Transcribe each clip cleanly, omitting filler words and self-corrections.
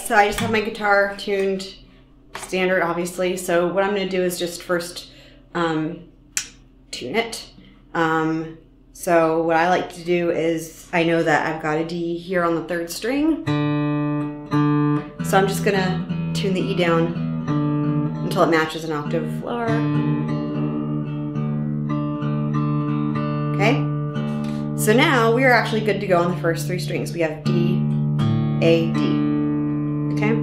so I just have my guitar tuned standard, obviously. So what I'm going to do is just first tune it. So what I like to do is, I know that I've got a D here on the 3rd string. So I'm just going to tune the E down until it matches an octave lower. Okay? So now we are actually good to go on the first 3 strings. We have D, A, D. Okay?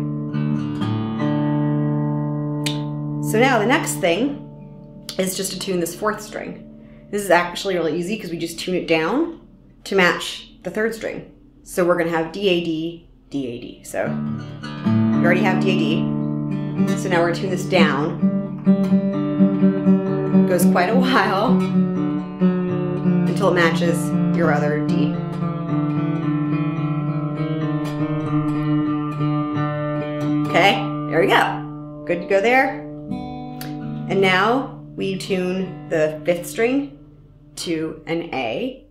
So now the next thing is just to tune this 4th string. This is actually really easy because we just tune it down to match the 3rd string. So we're going to have D, A, D, D, A, D. So we already have D, A, D. So now we're going to tune this down. It goes quite a while until it matches your other D. Okay, there we go. Good to go there. And now we tune the 5th string to an A.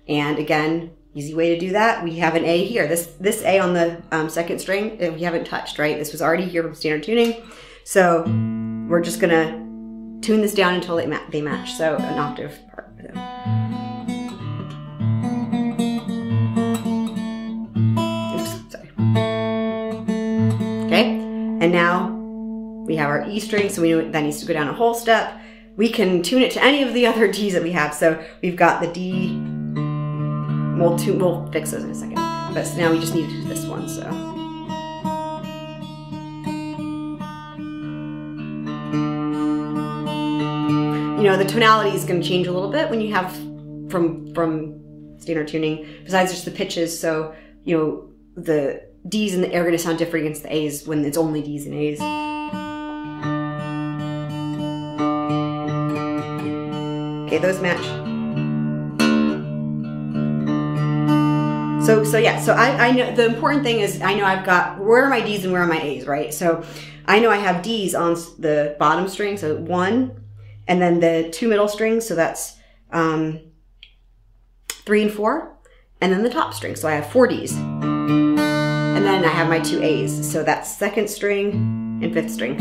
And again, easy way to do that, we have an A here. This A on the 2nd string, we haven't touched, right? This was already here from standard tuning. So we're just gonna tune this down until they match. So an octave part. Oops, sorry. Okay, and now we have our E string, so we know that needs to go down a whole step. We can tune it to any of the other Ds that we have. So we've got the D, we'll fix those in a second. But so now we just need to do this one, so. You know, the tonality is going to change a little bit when you have from standard tuning, besides just the pitches. So, you know, the Ds and the A are going to sound different against the A's when it's only Ds and A's. Okay, those match. So yeah, so I know the important thing is I know I've got, where are my Ds and where are my A's, right? So I know I have Ds on the bottom string, so 1, and then the 2 middle strings, so that's 3 and 4, and then the top string, so I have 4 Ds. And then I have my 2 A's, so that's 2nd string and 5th string.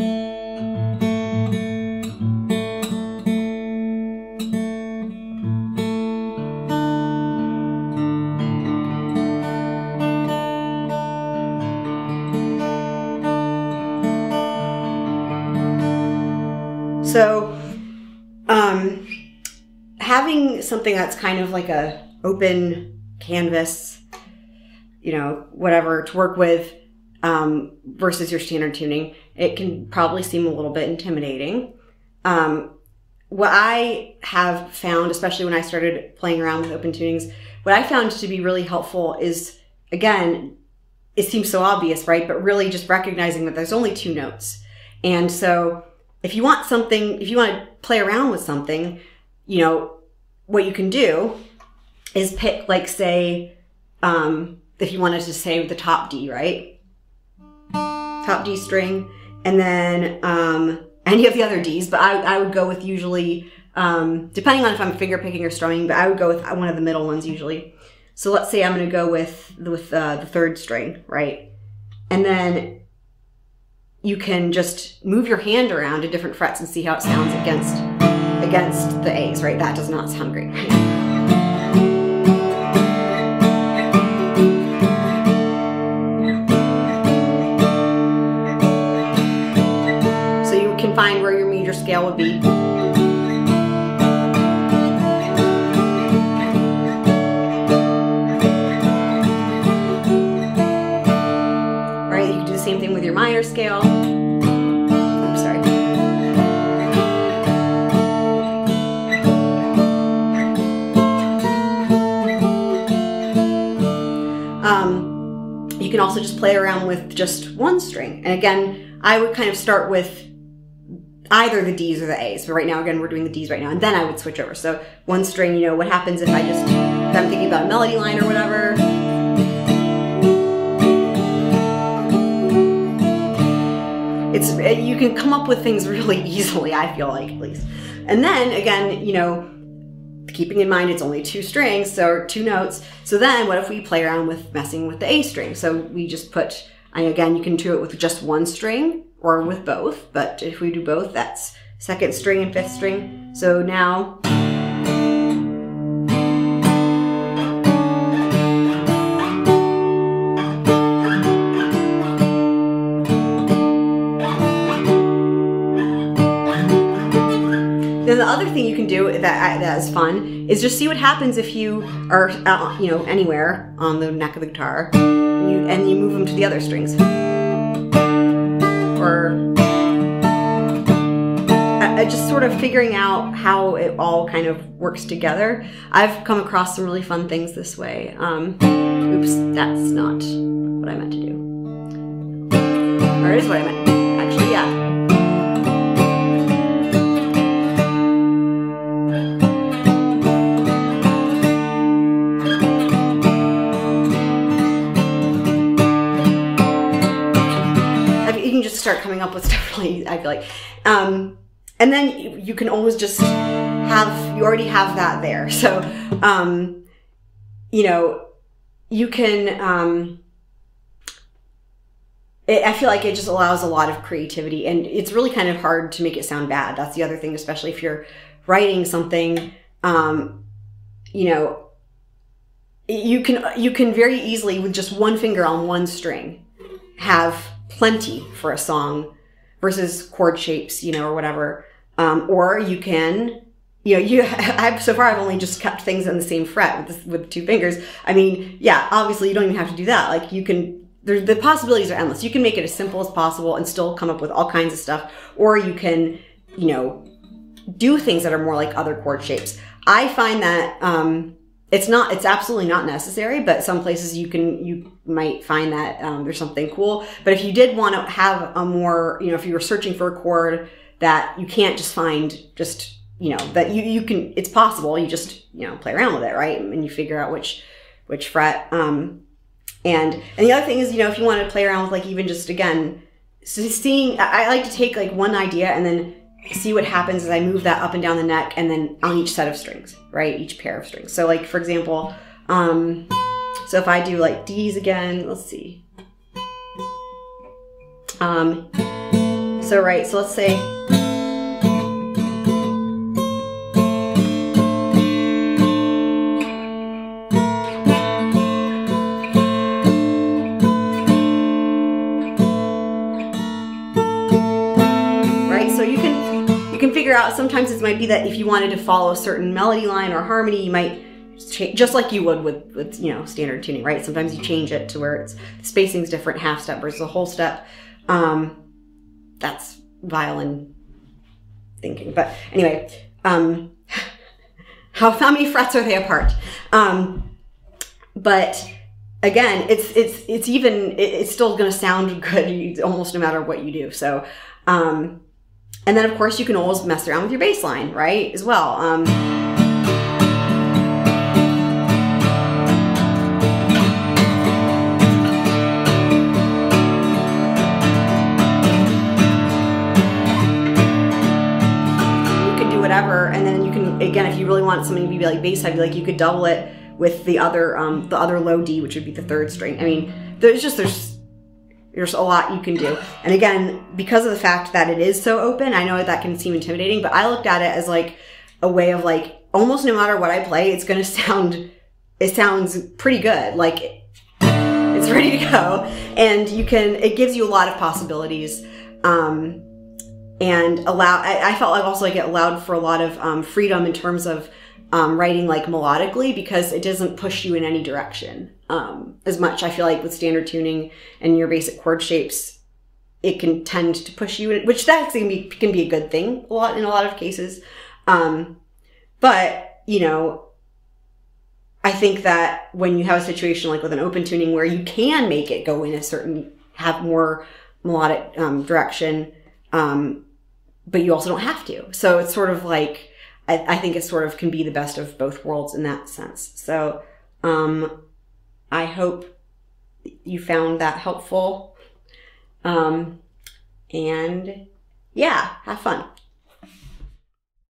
So, having something that's kind of like a open canvas, you know, whatever to work with, versus your standard tuning, it can probably seem a little bit intimidating. What I have found, especially when I started playing around with open tunings, what I found to be really helpful is, again, it seems so obvious, right? But really just recognizing that there's only 2 notes. And so if you want something, if you want to play around with something, you know, what you can do is pick, like, say, if you wanted to say the top D, right? Top D string, and then any of the other Ds, but I would go with usually, depending on if I'm finger picking or strumming, but I would go with one of the middle ones usually. So let's say I'm going to go with the 3rd string, right? And then you can just move your hand around to different frets and see how it sounds against the A's, right? That does not sound great, right? So you can find where your major scale would be. Right, you can do the same thing with your minor scale. Oops, sorry. You can also just play around with just 1 string. And again, I would kind of start with either the Ds or the A's. But right now, again, we're doing the Ds right now. And then I would switch over. So 1 string, you know, what happens if I'm thinking about a melody line or whatever. You can come up with things really easily, I feel like, at least. And then, again, you know, keeping in mind it's only 2 strings, so 2 notes. So then what if we play around with messing with the A string? So we just put Again, you can do it with just one string or with both, but if we do both, that's second string and fifth string. So now, then the other thing you can do that is fun is just see what happens if you are, anywhere on the neck of the guitar and you move them to the other strings. Or just sort of figuring out how it all kind of works together. I've come across some really fun things this way. Oops, that's not what I meant to do. Or it is what I meant. Actually, yeah. Start coming up with stuff really, I feel like. And then you can always just you already have that there. So, you can, I feel like it just allows a lot of creativity, and it's really kind of hard to make it sound bad. That's the other thing, especially if you're writing something, you can very easily, with just one finger on one string, have plenty for a song versus chord shapes, or whatever. Or you can, so far I've only just kept things on the same fret with two fingers. I mean, yeah, obviously you don't even have to do that. Like the possibilities are endless. You can make it as simple as possible and still come up with all kinds of stuff. Or you can, do things that are more like other chord shapes. I find that, it's absolutely not necessary, but some places you might find that there's something cool. But if you did want to have a more, if you were searching for a chord that you can't just find, that you can, it's possible. You just, play around with it, right? And you figure out which fret. And the other thing is, if you want to play around with like even just, again, seeing, I like to take like one idea and then see what happens as I move that up and down the neck and then on each set of strings, right? Each pair of strings. So like, for example, so if I do like D's again, let's see. So let's say, figure out, sometimes it might be that if you wanted to follow a certain melody line or harmony, you might change, just like you would with standard tuning, right? Sometimes you change it to where the spacing's different, half step versus a whole step. That's violin thinking, but anyway, how many frets are they apart? But again, it's still going to sound good almost no matter what you do. So, and then, of course, you can always mess around with your bass line, right, as well. You can do whatever, and then you can, again, if you really want something to be like bass heavy, like you could double it with the other low D, which would be the third string. I mean, there's a lot you can do. And again, because of the fact that it is so open, I know that can seem intimidating, but I looked at it as like a way of like, almost no matter what I play, it sounds pretty good. Like it's ready to go. And it gives you a lot of possibilities. And I felt like also like it allowed for a lot of freedom in terms of writing like melodically, because it doesn't push you in any direction as much. I feel like with standard tuning and your basic chord shapes, it can tend to push you in, which that can be a good thing in a lot of cases. But I think that when you have a situation like with an open tuning where you can make it go in have more melodic direction, but you also don't have to. So it's sort of like, I think it sort of can be the best of both worlds in that sense. So I hope you found that helpful. And yeah, have fun.